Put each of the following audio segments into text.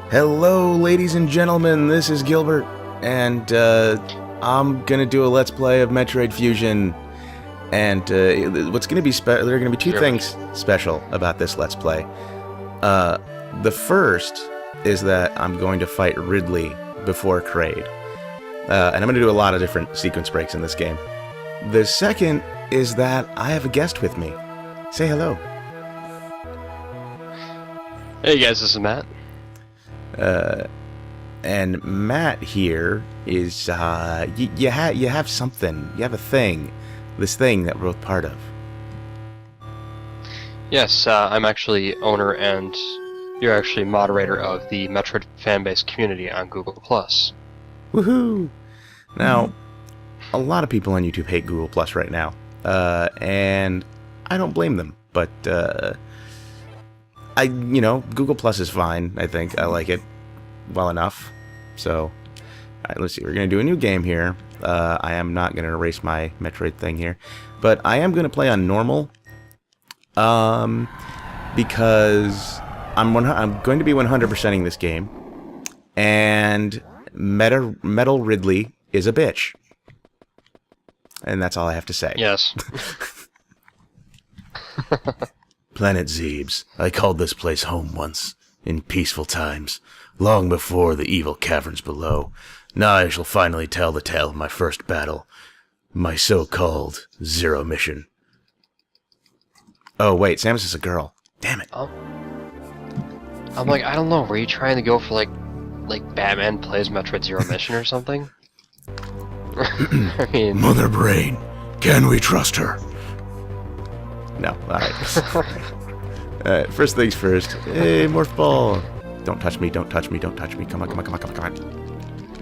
Hello, ladies and gentlemen, this is Gilbert, and I'm gonna do a Let's Play of Metroid Fusion. And what's gonna be there are gonna be two things special about this Let's Play. The first is that I'm going to fight Ridley before Kraid. And I'm gonna do a lot of different sequence breaks in this game. The second is that I have a guest with me. Say hello. Hey guys, this is Matt. And Matt here is, you have something, you have a thing, this thing that we're both part of. Yes, I'm actually owner and you're actually moderator of the Metroid Fanbase Community on Google+. Woohoo! Now, a lot of people on YouTube hate Google Plus right now, and I don't blame them, but, Google Plus is fine, I think. I like it well enough. So, alright, let's see. We're going to do a new game here. I am not going to erase my Metroid thing here. But I am going to play on normal. Because I'm going to be 100%ing this game. And Metal Ridley is a bitch. And that's all I have to say. Yes. Planet Zebes. I called this place home once, in peaceful times, long before the evil caverns below. Now I shall finally tell the tale of my first battle, my so-called Zero Mission. Oh wait, Samus is a girl. Damn it. I'm like, I don't know, were you trying to go for like Batman plays Metroid Zero Mission or something? I mean... Mother Brain, can we trust her? No, alright. Alright, first things first. Hey, Morph Ball! Don't touch me, don't touch me, don't touch me. Come on, come on, come on, come on, come on.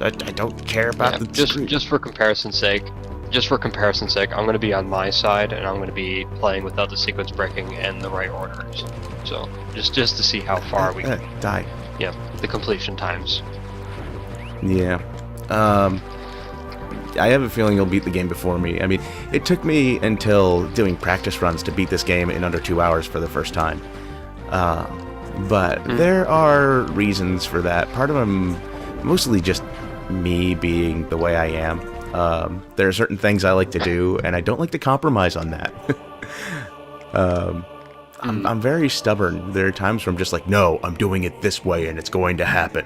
I don't care about the screen. Just for comparison's sake, I'm gonna be on my side, and I'm gonna be playing without the sequence breaking in the right order. So, just to see how far we can... die. Yeah, the completion times. Yeah. I have a feeling you'll beat the game before me. I mean, it took me until doing practice runs to beat this game in under 2 hours for the first time. But there are reasons for that. Part of them, mostly just me being the way I am. There are certain things I like to do, and I don't like to compromise on that. I'm very stubborn. There are times where I'm just like, no, I'm doing it this way, and it's going to happen.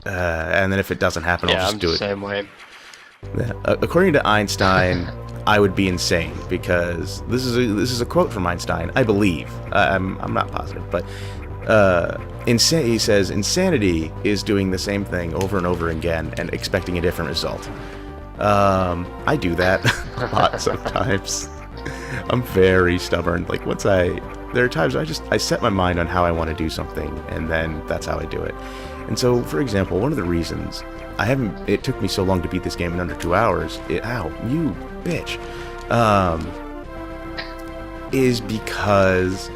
And then if it doesn't happen, I'll just do it. Yeah, I'm the same way. Yeah. According to Einstein, I would be insane, because this is a quote from Einstein, I believe. I'm not positive, but he says, insanity is doing the same thing over and over again and expecting a different result. I do that a lot sometimes. I'm very stubborn. Like, there are times I set my mind on how I want to do something, and then that's how I do it. And so, for example, one of the reasons it took me so long to beat this game in under 2 hours, ow, you bitch, is because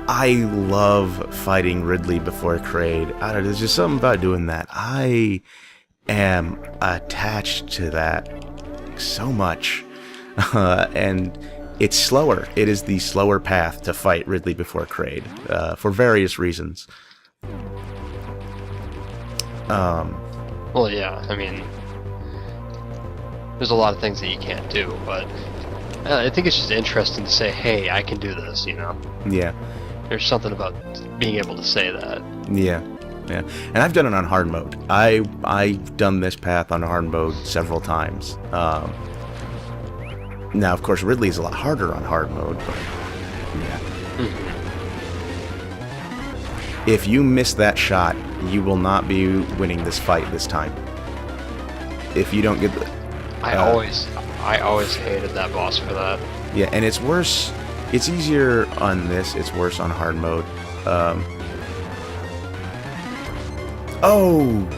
I love fighting Ridley before Kraid. I don't know, there's just something about doing that. I am attached to that so much. And it's slower. It is the slower path to fight Ridley before Kraid, for various reasons. Well, yeah, I mean, there's a lot of things that you can't do, but I think it's just interesting to say, hey, I can do this, you know? Yeah. There's something about being able to say that. Yeah, yeah. And I've done it on hard mode. I've done this path on hard mode several times. Now, of course, Ridley is a lot harder on hard mode, but yeah. If you miss that shot, you will not be winning this fight this time. If you don't get the... I always hated that boss for that. Yeah, and it's worse. It's easier on this. It's worse on hard mode. Oh!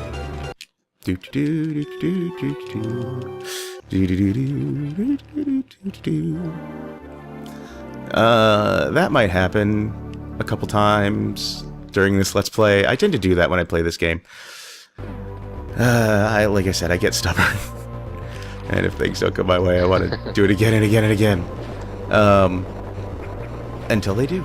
That might happen a couple times during this Let's Play. I tend to do that when I play this game. Like I said, I get stubborn. And if things don't go my way, I want to do it again and again and again. Until they do.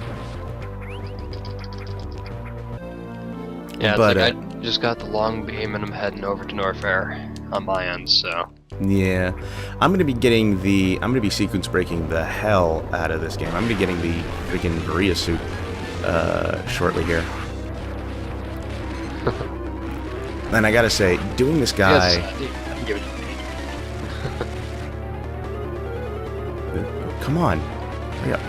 Yeah, it's but like I just got the long beam and I'm heading over to Norfair on my end, so. yeah, I'm gonna be sequence breaking the hell out of this game. I'm gonna be getting the freaking Berea suit shortly here. And I gotta say, doing this guy. Yes, give it to me. Come on, hurry up.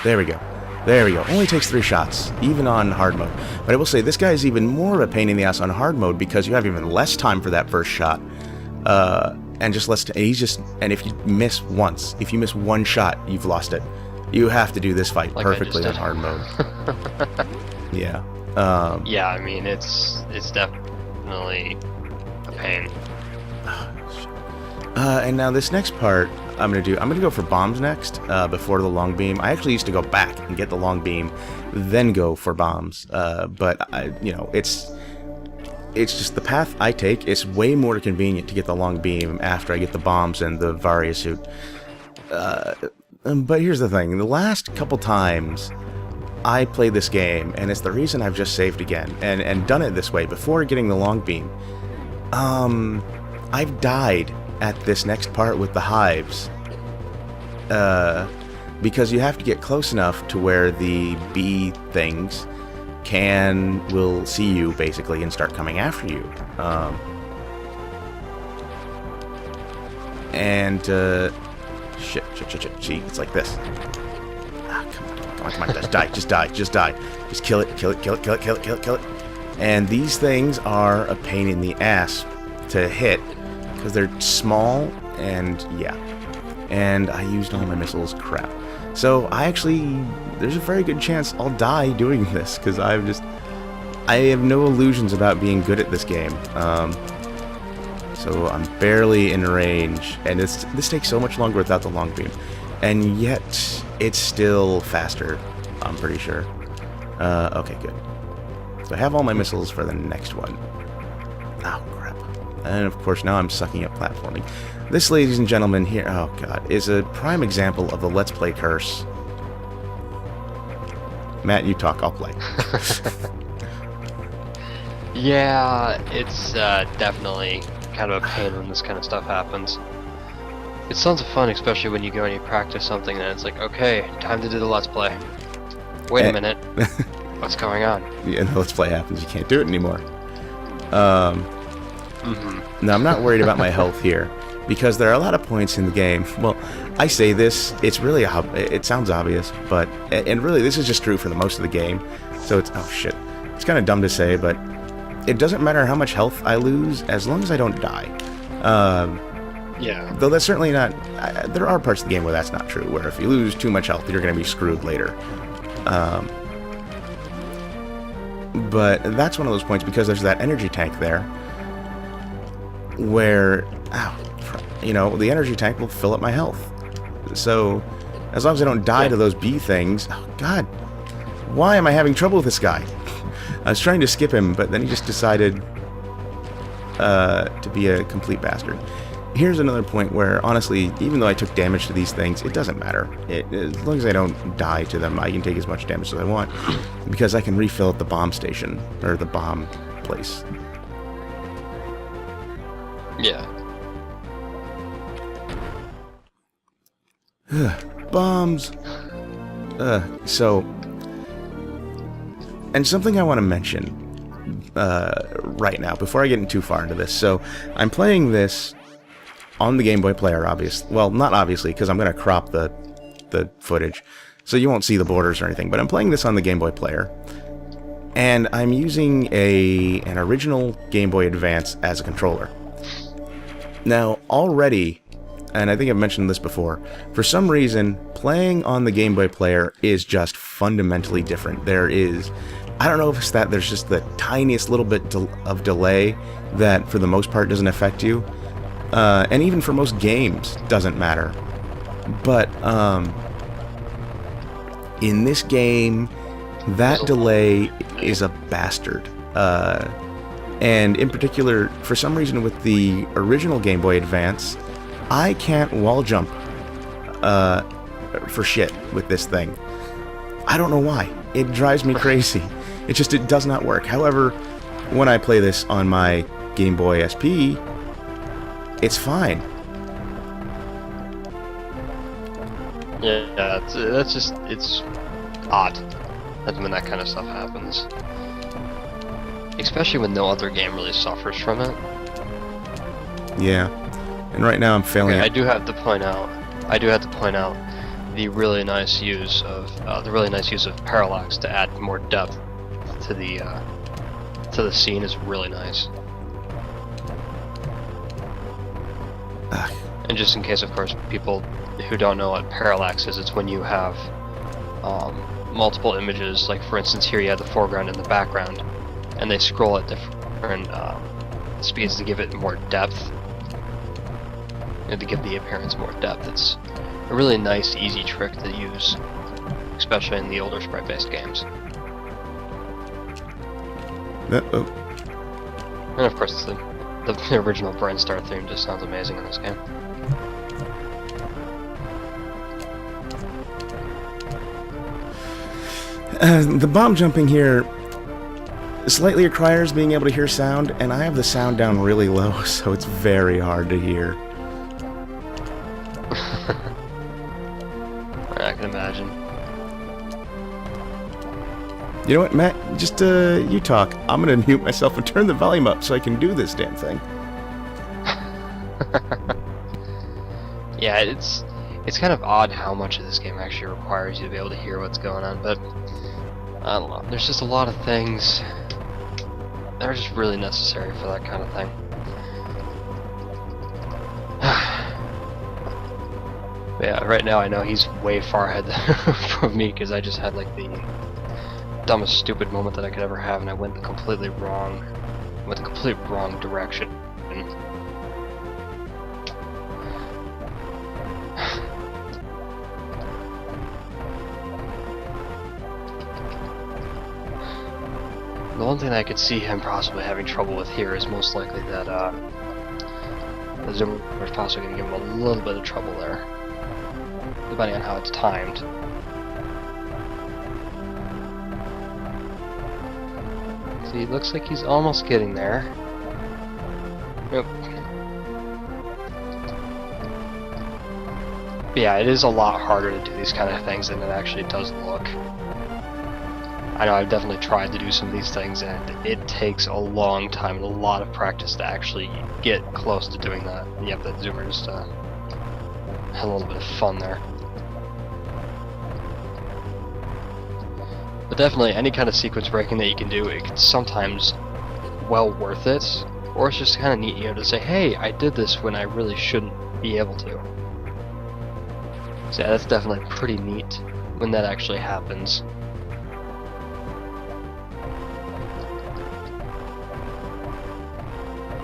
There we go. There we go. Only takes 3 shots, even on hard mode. But I will say, this guy is even more of a pain in the ass on hard mode because you have even less time for that first shot. And just less. And if you miss once, if you miss one shot, you've lost it. You have to do this fight Like perfectly on hard mode. Yeah. Yeah, I mean, it's definitely a pain. And now this next part I'm gonna go for bombs next, before the long beam. I actually used to go back and get the long beam, then go for bombs. But it's just the path I take. It's way more convenient to get the long beam after I get the bombs and the Varia suit. But here's the thing: the last couple times I played this game, and it's the reason I've just saved again and done it this way before getting the long beam. I've died at this next part with the hives, because you have to get close enough to where the bee things will see you basically and start coming after you. Shit. See, it's like this. Come on, just die. Just kill it. And these things are a pain in the ass to hit because they're small, and yeah. And I used all my missiles, crap. So there's a very good chance I'll die doing this because I have no illusions about being good at this game. So I'm barely in range, and this takes so much longer without the long beam. And yet, it's still faster, I'm pretty sure. Okay, good. So I have all my missiles for the next one. Oh, crap. And of course, now I'm sucking up platforming. This, ladies and gentlemen, here, oh god, is a prime example of the Let's Play curse. Matt, you talk, I'll play. Yeah, it's definitely kind of a pain when this kind of stuff happens. It sounds fun, especially when you go and you practice something and it's like, okay, time to do the Let's Play. Wait a minute. What's going on? Yeah, the Let's Play happens. You can't do it anymore. No, I'm not worried about my health here, because there are a lot of points in the game. Well, I say this, it sounds obvious, but, and really this is just true for the most of the game. So it's, oh shit. It's kind of dumb to say, but it doesn't matter how much health I lose as long as I don't die. Yeah. Though that's certainly not... there are parts of the game where that's not true, where if you lose too much health, you're going to be screwed later. But that's one of those points, because there's that energy tank there, where, the energy tank will fill up my health. So, as long as I don't die to those bee things... Oh, God. Why am I having trouble with this guy? I was trying to skip him, but then he just decided to be a complete bastard. Here's another point where, honestly, even though I took damage to these things, it doesn't matter. As long as I don't die to them, I can take as much damage as I want, because I can refill at the bomb station, or the bomb place. Yeah. Bombs! And something I want to mention right now, before I get too far into this. So, I'm playing this on the Game Boy Player, obviously. Well, not obviously, because I'm going to crop the footage, so you won't see the borders or anything. But I'm playing this on the Game Boy Player, and I'm using an original Game Boy Advance as a controller. Now, already, and I think I've mentioned this before, for some reason, playing on the Game Boy Player is just fundamentally different. I don't know if it's that there's just the tiniest little bit of delay that, for the most part, doesn't affect you. And even for most games, doesn't matter. But, in this game, that delay is a bastard. And in particular, for some reason with the original Game Boy Advance, I can't wall jump for shit with this thing. I don't know why. It drives me crazy. it does not work. However, when I play this on my Game Boy SP, it's fine. Yeah, it's odd when that kind of stuff happens. Especially when no other game really suffers from it. Yeah. And right now I'm failing. Okay, I do have to point out the really nice use of parallax to add more depth to the scene is really nice. Ugh. And just in case, of course, people who don't know what parallax is, it's when you have multiple images. Like for instance, here you have the foreground and the background, and they scroll at different speeds to give it more depth, and to give the appearance more depth. It's a really nice, easy trick to use, especially in the older sprite-based games. And of course, the original Brainstar theme just sounds amazing in this game. The bomb jumping here slightly requires being able to hear sound, and I have the sound down really low, so it's very hard to hear. I can imagine. You know what, Matt? Just, you talk. I'm gonna mute myself and turn the volume up so I can do this damn thing. Yeah, it's kind of odd how much of this game actually requires you to be able to hear what's going on, but I don't know. There's just a lot of things that are just really necessary for that kind of thing. Yeah, right now I know he's way far ahead from me because I just had like the dumbest stupid moment that I could ever have, and I went the complete wrong direction. The one thing that I could see him possibly having trouble with here is most likely that the zoomer is possibly going to give him a little bit of trouble there, depending on how it's timed. See, it looks like he's almost getting there. Nope. But yeah, it is a lot harder to do these kind of things than it actually does look. I know I've definitely tried to do some of these things, and it takes a long time and a lot of practice to actually get close to doing that. And you have that zoomer just have a little bit of fun there. But definitely, any kind of sequence breaking that you can do, it's sometimes well worth it, or it's just kind of neat, you know, to say, hey, I did this when I really shouldn't be able to. So yeah, that's definitely pretty neat when that actually happens.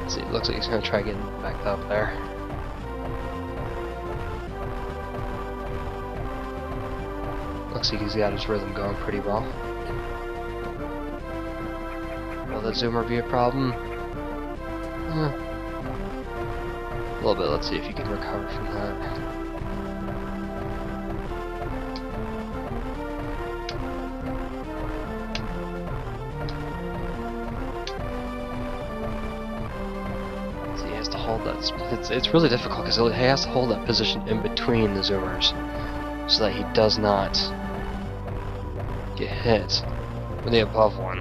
Let's see, it looks like he's going to try getting back up there. Looks like he's got his rhythm going pretty well. Will the zoomer be a problem? A little bit. Let's see if you can recover from that. See, he has to hold that. It's really difficult because he has to hold that position in between the zoomers, so that he does not get hit with the above one.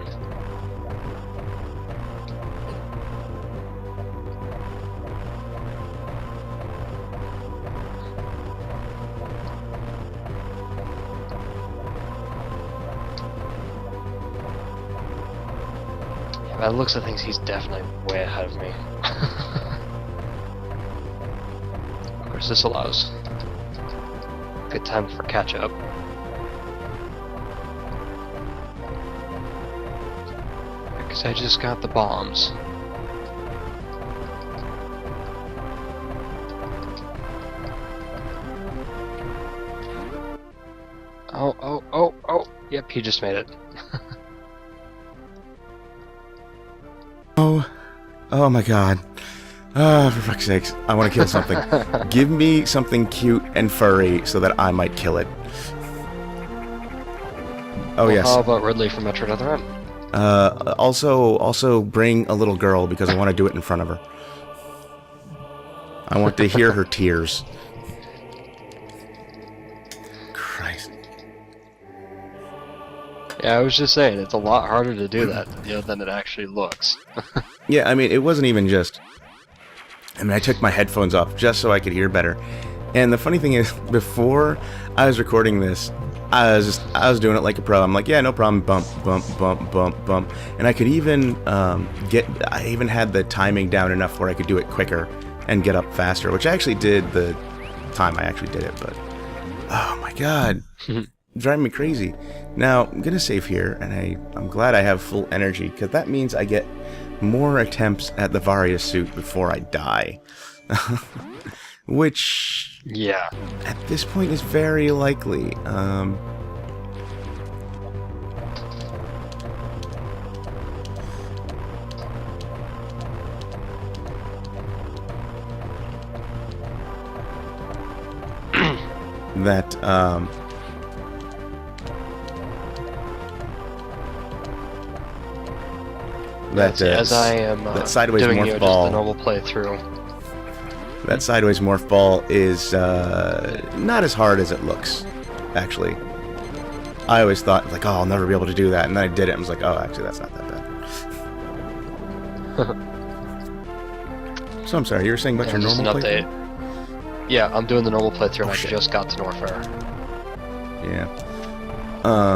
Yeah, by the looks of things, he's definitely way ahead of me. Of course, this allows good time for catch up. Because I just got the bombs. Oh. Yep, he just made it. Oh my god. For fuck's sakes, I want to kill something. Give me something cute and furry so that I might kill it. Oh, well, yes. How about Ridley from Metroid Other M? Also bring a little girl because I want to do it in front of her. I want to hear her tears. Christ. Yeah, I was just saying, it's a lot harder to do that, than it actually looks. Yeah, I mean, it wasn't even just... I mean, I took my headphones off just so I could hear better. And the funny thing is, before I was recording this, I was doing it like a pro. I'm like, yeah, no problem, bump, bump, bump, bump, bump. And I could even I even had the timing down enough where I could do it quicker and get up faster, which I actually did the time I actually did it, but... Oh my god. Driving me crazy. Now, I'm gonna save here, and I'm glad I have full energy, because that means I get more attempts at the Varia suit before I die. Which... Yeah. At this point is very likely. As I am that sideways doing morph just ball. the normal playthrough. That sideways morph ball is not as hard as it looks, actually. I always thought, like, oh, I'll never be able to do that, and then I did it, and I was like, oh, actually, that's not that bad. So I'm sorry, you were saying about your normal playthrough? Yeah, I'm doing the normal playthrough, and I just got to Norfair. Yeah.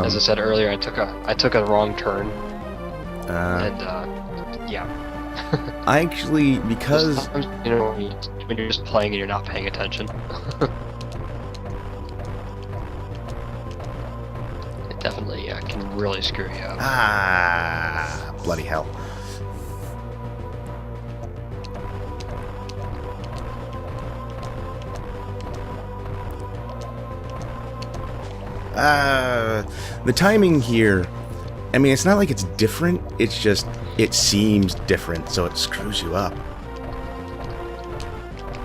As I said earlier, I took a wrong turn, and yeah. I actually, because when you're just playing and you're not paying attention, it definitely can really screw you up. Ah, bloody hell. The timing here, I mean, it's not like it's different, it's just, it seems different, so it screws you up.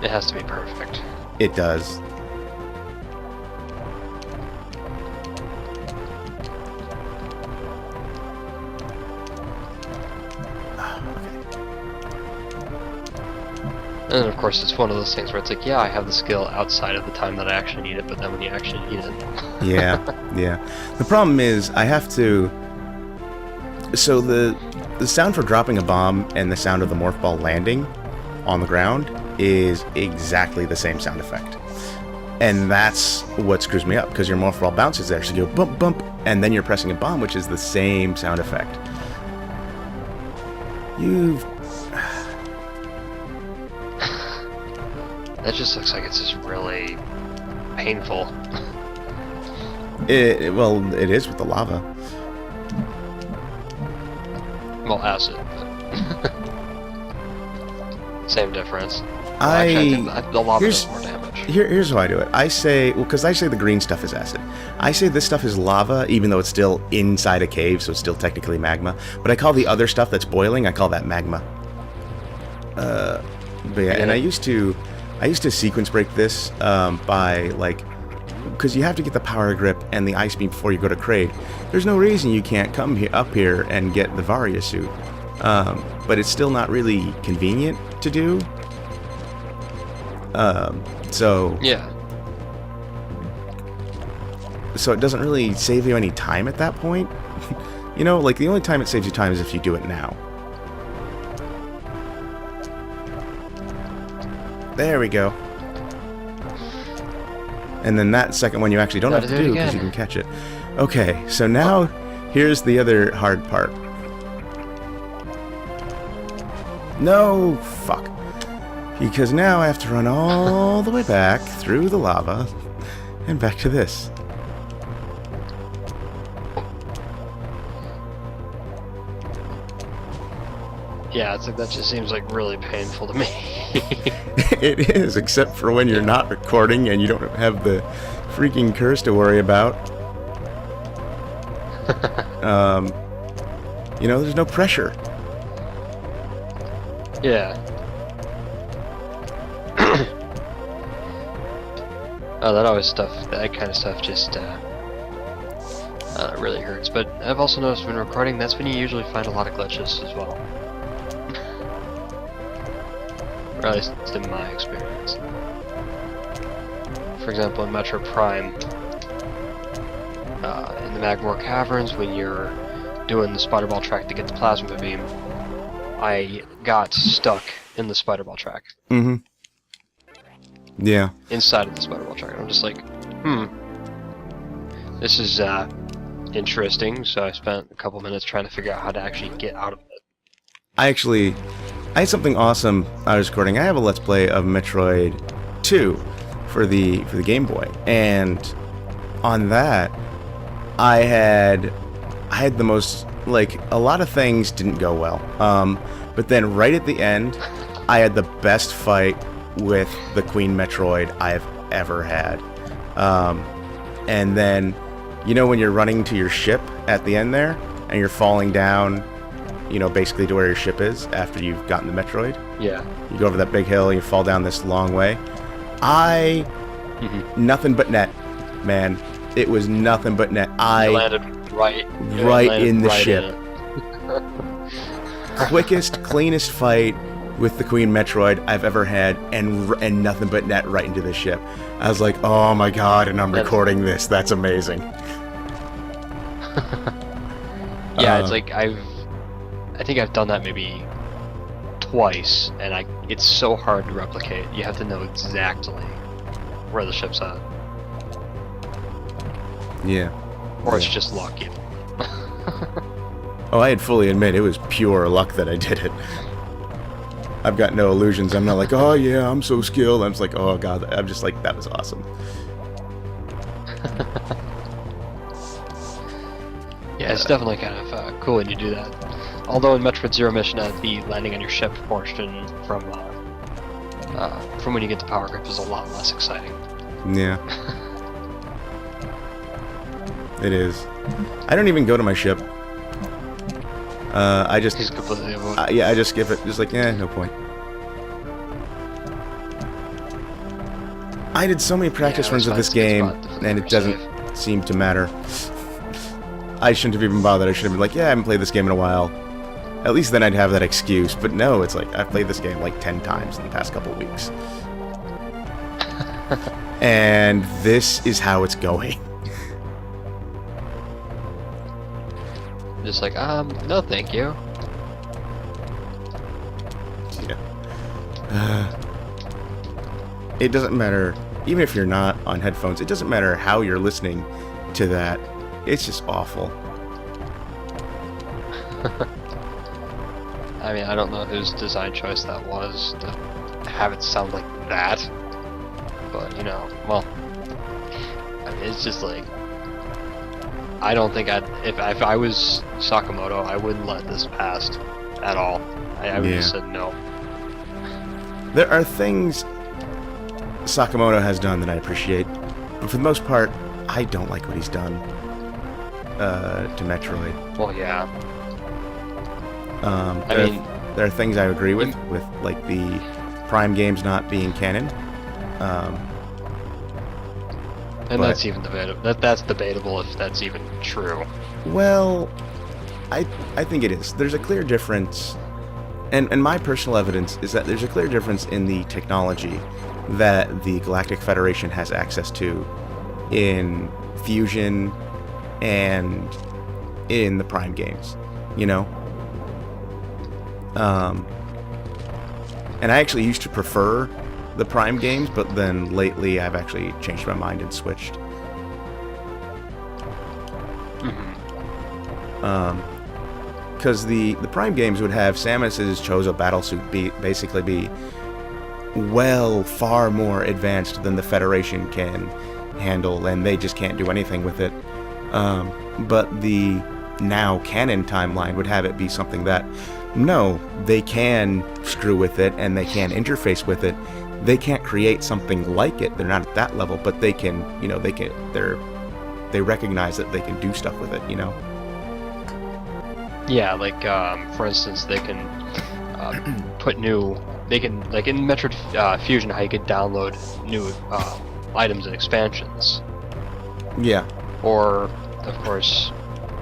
It has to be perfect. It does. And of course, it's one of those things where it's like, yeah, I have the skill outside of the time that I actually need it, but then when you actually need it... Yeah, yeah. The problem is, I have to... So the sound for dropping a bomb and the sound of the morph ball landing on the ground is exactly the same sound effect. And that's what screws me up, because your morph ball bounces there, so you go bump, bump, and then you're pressing a bomb, which is the same sound effect. That just looks like it's just really painful. Well, it is with the lava. Well, acid, but... Same difference. The lava does more damage. Here's how I do it. I say, well, because I say the green stuff is acid. I say this stuff is lava, even though it's still inside a cave, so it's still technically magma. But I call the other stuff that's boiling, I call that magma. But yeah, and I used to sequence break this by, like, because you have to get the power grip and the ice beam before you go to Kraid. There's no reason you can't come up here and get the Varia suit. But it's still not really convenient to do. So... Yeah. So it doesn't really save you any time at that point. You know, like, the only time it saves you time is if you do it now. There we go. And then that second one you actually don't have to do because you can catch it. Okay, so now here's the other hard part. No, fuck. Because now I have to run all the way back through the lava and back to this. Yeah, it's like that just seems like really painful to me. It is, except for when you're not recording and you don't have the freaking curse to worry about. You know, there's no pressure. Yeah. Oh, that kind of stuff just it really hurts. But I've also noticed when recording, that's when you usually find a lot of glitches as well. Or at least in my experience. For example, in Metro Prime, in the Magmore Caverns, when you're doing the spider ball track to get the plasma beam, I got stuck in the spider ball track. Mm-hmm. Yeah. Inside of the spider ball track. And I'm just like, this is interesting. So I spent a couple minutes trying to figure out how to actually get out of it. I had something awesome I was recording. I have a Let's Play of Metroid 2 for the Game Boy, and on that, I had the most, like, a lot of things didn't go well. But then right at the end, I had the best fight with the Queen Metroid I've ever had. And then, you know, when you're running to your ship at the end there, and you're falling down, you know, basically to where your ship is after you've gotten the Metroid? Yeah. You go over that big hill, you fall down this long way. Nothing but net, man. It was nothing but net. You landed right in the ship. In Quickest, cleanest fight with the Queen Metroid I've ever had, and nothing but net right into the ship. I was like, oh my god, and I'm recording this. That's amazing. Yeah, it's like I think I've done that maybe twice, and it's so hard to replicate. You have to know exactly where the ship's at. Yeah. Or it's just luck, you know. Oh, I'd fully admit it was pure luck that I did it. I've got no illusions. I'm not like, oh yeah, I'm so skilled. I'm just like, oh god, I'm just like, that was awesome. Yeah, it's definitely kind of cool when you do that. Although in Metroid Zero Mission, the landing on your ship portion from when you get the power grip is a lot less exciting. Yeah. It is. I don't even go to my ship. I just completely avoid. I just skip it. Just like, no point. I did so many practice runs of this game, and it doesn't seem to matter. I shouldn't have even bothered. I should have been like, yeah, I haven't played this game in a while. At least then I'd have that excuse. But no, it's like, I've played this game like 10 times in the past couple of weeks. And this is how it's going. Just like, no thank you. Yeah. It doesn't matter, even if you're not on headphones, it doesn't matter how you're listening to that. It's just awful. I mean, I don't know whose design choice that was to have it sound like that. But, you know, well, I mean, it's just like, I don't think if I was Sakamoto, I wouldn't let this pass at all. I would have said no. There are things Sakamoto has done that I appreciate, but for the most part, I don't like what he's done to Metroid. Well, yeah. There are things I agree with like the Prime games not being canon. And that's even debatable. That's debatable if that's even true. Well, I think it is. There's a clear difference, and my personal evidence is that there's a clear difference in the technology that the Galactic Federation has access to in Fusion and in the Prime games, you know? And I actually used to prefer the Prime games, but then lately I've actually changed my mind and switched. Because the Prime games would have Samus's Chozo battlesuit basically be far more advanced than the Federation can handle, and they just can't do anything with it. But the now canon timeline would have it be something that, no, they can screw with it and they can interface with it. They can't create something like it. They're not at that level, but they can, you know, they recognize that they can do stuff with it, you know? Yeah, like, for instance, they can put like in Metroid Fusion, how you could download new items and expansions. Yeah. Or, of course,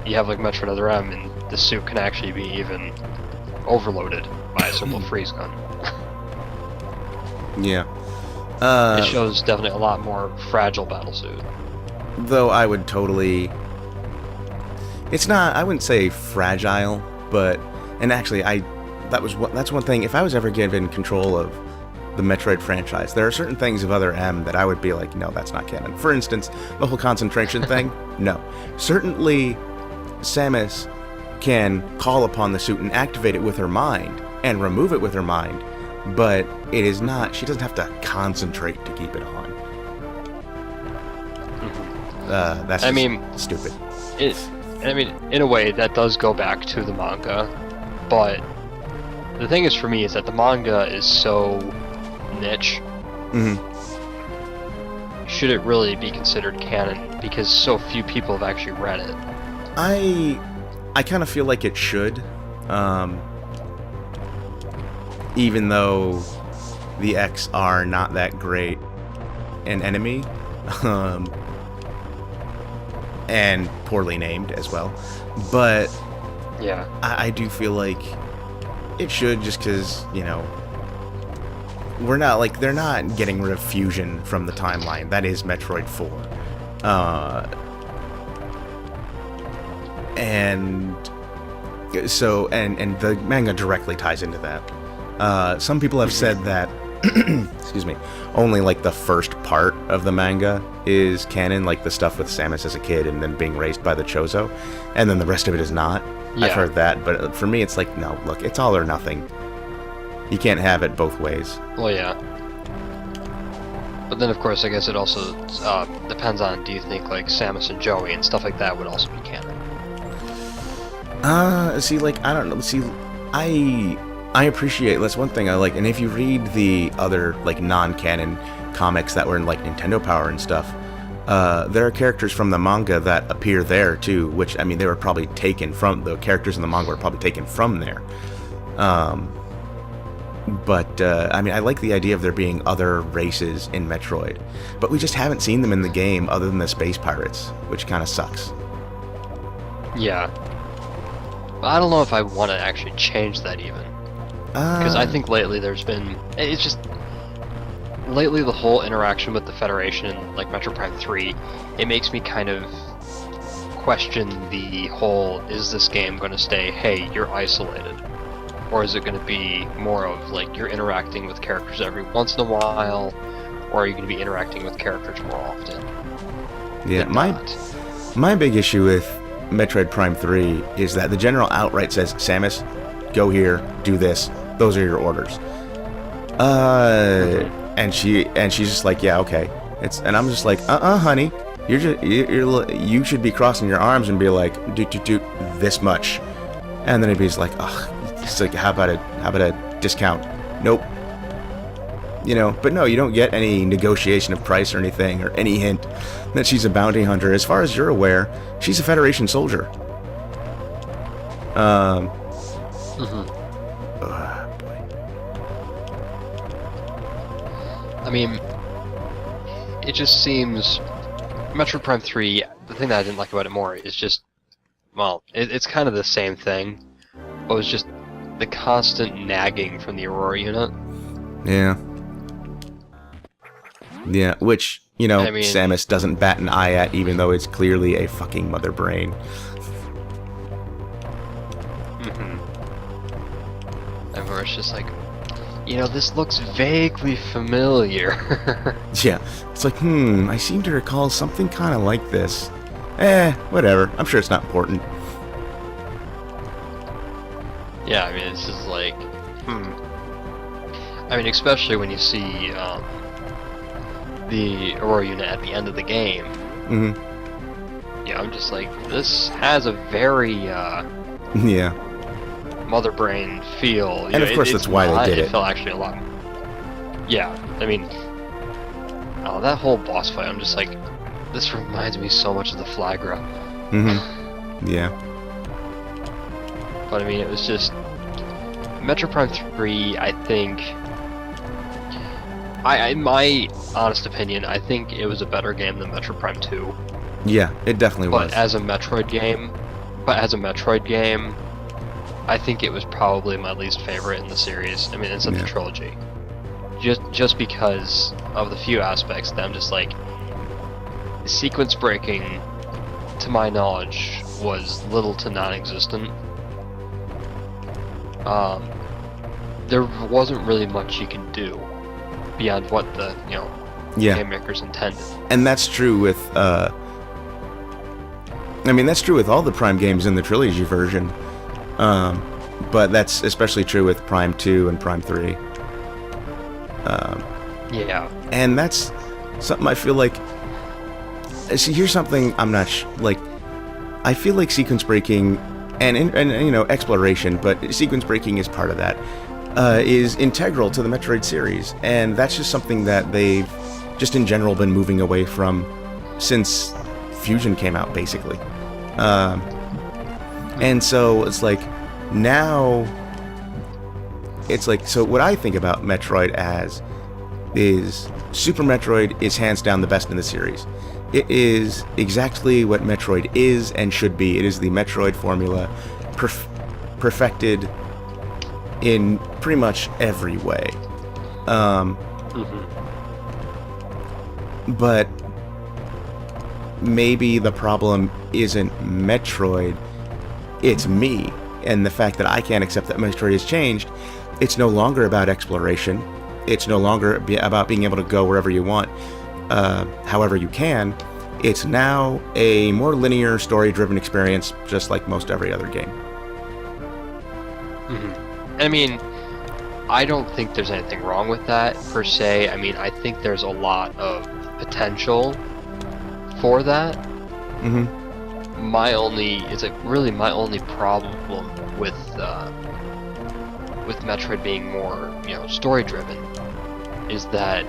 you have like Metroid Other M, and the suit can actually be even overloaded by a simple freeze gun. Yeah. It shows definitely a lot more fragile battlesuit. Though I would totally... It's not... I wouldn't say fragile, but... And actually, that's one thing. If I was ever given control of the Metroid franchise, there are certain things of Other M that I would be like, no, that's not canon. For instance, the whole concentration thing, no. Certainly, Samus can call upon the suit and activate it with her mind, and remove it with her mind, but it is not... She doesn't have to concentrate to keep it on. That's stupid. I mean, in a way, that does go back to the manga, but the thing is for me is that the manga is so niche. Should it really be considered canon? Because so few people have actually read it. I kind of feel like it should, even though the X are not that great an enemy, and poorly named as well. But yeah, I do feel like it should, just because, you know, we're not like, they're not getting rid of fusion from the timeline. That is Metroid 4. And so, and the manga directly ties into that. Some people have said that, excuse me, only like the first part of the manga is canon, like the stuff with Samus as a kid and then being raised by the Chozo, and then the rest of it is not. Yeah. I've heard that, but for me it's like, no, look, it's all or nothing. You can't have it both ways. Well, yeah. But then, of course, I guess it also depends on, do you think, like, Samus and Joey and stuff like that would also be canon? See, like, I don't know, see, I appreciate, that's one thing I like, and if you read the other, like, non-canon comics that were in, like, Nintendo Power and stuff, there are characters from the manga that appear there, too, which, I mean, they were probably taken from, the characters in the manga were probably taken from there. But, I mean, I like the idea of there being other races in Metroid, but we just haven't seen them in the game other than the space pirates, which kind of sucks. Yeah. But I don't know if I want to actually change that even. Because I think lately there's been... It's just... Lately the whole interaction with the Federation in, like, Metroid Prime 3, it makes me kind of question the whole, is this game going to stay, hey, you're isolated? Or is it going to be more of, like, you're interacting with characters every once in a while, or are you going to be interacting with characters more often? Yeah, my big issue with Metroid Prime 3 is that the general outright says, Samus, go here, do this, those are your orders. And she's just like, yeah, okay. And I'm just like, honey, you should be crossing your arms and be like, do this much. And then he's like, ugh. It's like, how about a discount? Nope. You know, but no, you don't get any negotiation of price or anything, or any hint that she's a bounty hunter. As far as you're aware, she's a Federation soldier. Boy. I mean, it just seems... Metroid Prime 3, the thing that I didn't like about it more is just... Well, it's kind of the same thing, but it's just the constant nagging from the Aurora unit. Yeah. Yeah, which, you know, I mean, Samus doesn't bat an eye at, even though it's clearly a fucking mother brain. And where it's just like, you know, this looks vaguely familiar. Yeah, it's like, I seem to recall something kind of like this. Whatever. I'm sure it's not important. Yeah, I mean, it's just like, I mean, especially when you see the Aurora unit at the end of the game. Yeah, I'm just like, this has a very yeah, mother brain feel. And of course, that's why they did it. It felt actually a lot. Yeah, I mean, that whole boss fight, I'm just like, this reminds me so much of the Flagra. Yeah. But I mean, it was just... Metroid Prime 3, I think... in my honest opinion, I think it was a better game than Metroid Prime 2. Yeah, it definitely was. But as a Metroid game, but as a Metroid game, I think it was probably my least favorite in the series. I mean, it's in the trilogy. Just because of the few aspects that I'm just like, sequence breaking, to my knowledge, was little to non-existent. There wasn't really much you can do beyond what the game makers intended. And that's true with I mean, that's true with all the Prime games in the trilogy version. But that's especially true with Prime 2 and Prime 3. Yeah. And that's something I feel like... See, here's something I'm not... like, I feel like sequence breaking and exploration, but sequence breaking is part of that, is integral to the Metroid series. And that's just something that they've just in general been moving away from since Fusion came out, basically. And so it's like, now, it's like, so what I think about Metroid as is Super Metroid is hands down the best in the series. It is exactly what Metroid is and should be. It is the Metroid formula perfected in pretty much every way. But maybe the problem isn't Metroid, it's me, and the fact that I can't accept that Metroid has changed. It's no longer about exploration. It's no longer about being able to go wherever you want, however you can. It's now a more linear, story-driven experience, just like most every other game. I mean, I don't think there's anything wrong with that, per se. I mean, I think there's a lot of potential for that. My only problem with Metroid being more, story-driven, is that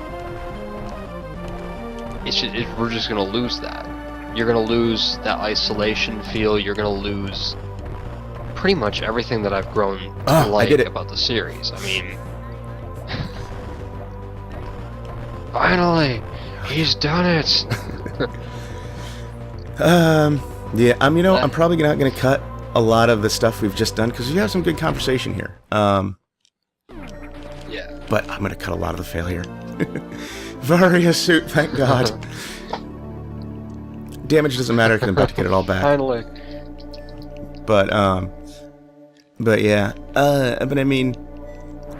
we're just gonna lose that. You're gonna lose that isolation feel. You're gonna lose pretty much everything that I've grown to like about the series. I mean, finally, he's done it. Yeah, I'm probably not gonna cut a lot of the stuff we've just done because we have some good conversation here. Yeah. But I'm gonna cut a lot of the failure. Varia suit, thank God. Damage doesn't matter because I'm about to get it all back. Finally. But yeah. But I mean,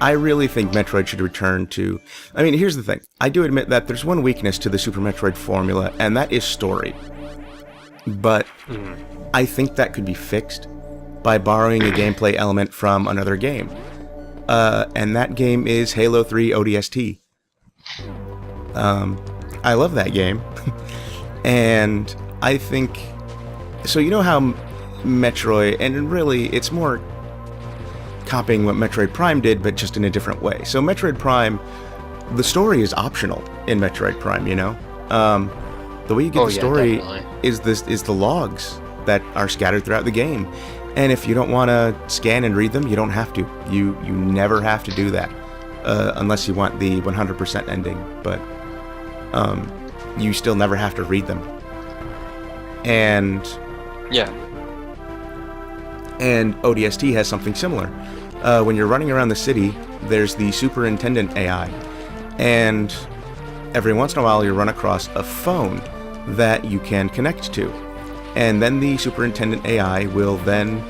I really think Metroid should return to... I mean, here's the thing. I do admit that there's one weakness to the Super Metroid formula, and that is story. But I think that could be fixed by borrowing a gameplay element from another game. And that game is Halo 3 ODST. I love that game. And I think... So you know how Metroid... And really, it's more copying what Metroid Prime did, but just in a different way. So Metroid Prime, the story is optional in Metroid Prime, the way you get the story is the logs that are scattered throughout the game. And if you don't want to scan and read them, you don't have to. You never have to do that. Unless you want the 100% ending. But you still never have to read them. And... yeah. And ODST has something similar. When you're running around the city, there's the superintendent AI. And every once in a while you run across a phone that you can connect to. And then the superintendent AI will then...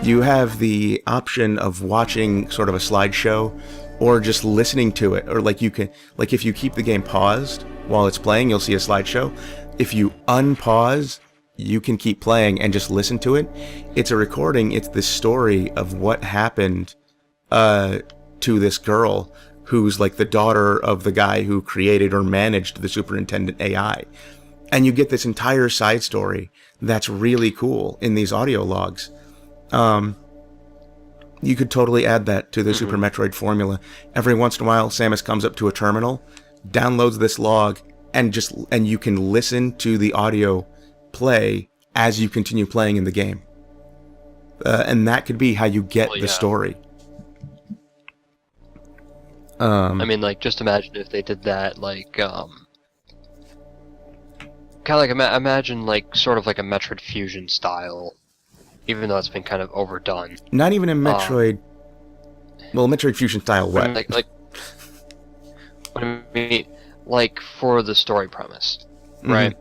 You have the option of watching sort of a slideshow or just listening to it. Or like you can... Like if you keep the game paused while it's playing, you'll see a slideshow. If you unpause, you can keep playing and just listen to it. It's a recording. It's the story of what happened to this girl who's like the daughter of the guy who created or managed the superintendent AI. And you get this entire side story that's really cool in these audio logs. You could totally add that to the Super Metroid formula. Every once in a while, Samus comes up to a terminal, downloads this log, and you can listen to the audio play as you continue playing in the game. And that could be how you get the story. I mean, like, just imagine if they did that, like, kind of like, imagine, like, sort of like a Metroid Fusion style even though it's been kind of overdone. Not even in Metroid. Well, Metroid Fusion style what? What I mean, like for the story premise, Mm-hmm. right?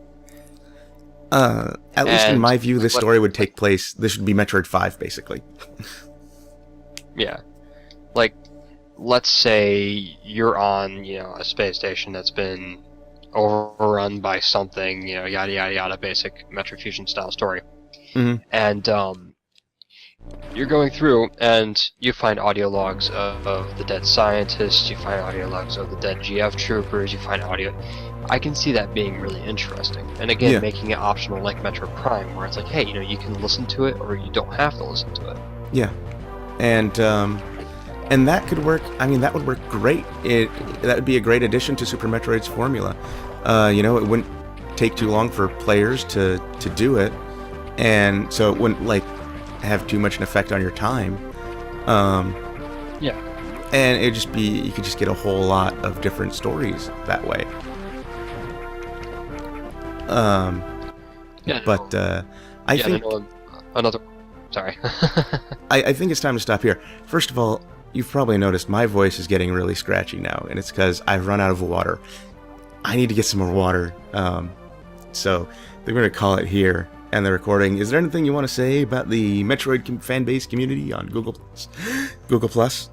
At least in my view, this story would take place. This should be Metroid 5, basically. Yeah, like let's say you're on, a space station that's been overrun by something, yada yada yada, basic Metroid Fusion style story, and you're going through and you find audio logs of the dead scientists, you find audio logs of the dead GF troopers, you find audio. I can see that being really interesting, and again, making it optional like Metroid Prime, where it's like, hey, you can listen to it or you don't have to listen to it. Yeah, and that could work. I mean, that would work great. That would be a great addition to Super Metroid's formula. It wouldn't take too long for players to do it, and so it wouldn't have too much an effect on your time. Yeah. And it'd just be, you could just get a whole lot of different stories that way. I think another. Sorry. I think it's time to stop here. First of all, you've probably noticed my voice is getting really scratchy now, and it's because I've run out of water. I need to get some more water. So they're going to call it here. And the recording. Is there anything you want to say about the Metroid Fanbase Community on Google Plus?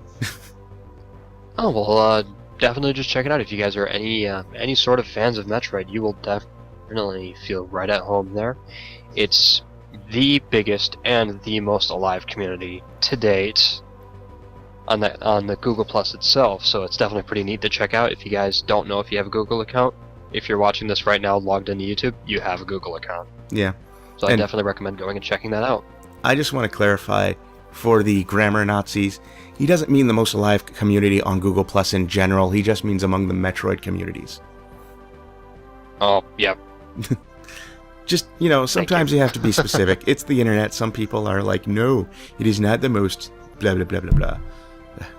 Oh well, definitely just check it out if you guys are any sort of fans of Metroid. You will definitely feel right at home there. It's the biggest and the most alive community to date on the Google Plus itself. So it's definitely pretty neat to check out. If you guys don't know if you have a Google account, if you're watching this right now logged into YouTube, you have a Google account. Yeah. So I definitely recommend going and checking that out. I just want to clarify for the grammar Nazis, he doesn't mean the most alive community on Google Plus in general. He just means among the Metroid communities. Oh, yep. Just, sometimes you have to be specific. It's the internet. Some people are like, no, it is not the most blah, blah, blah, blah, blah.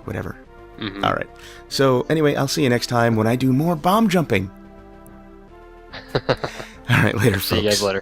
Whatever. Mm-hmm. All right. So anyway, I'll see you next time when I do more bomb jumping. All right, later, folks. See you guys later.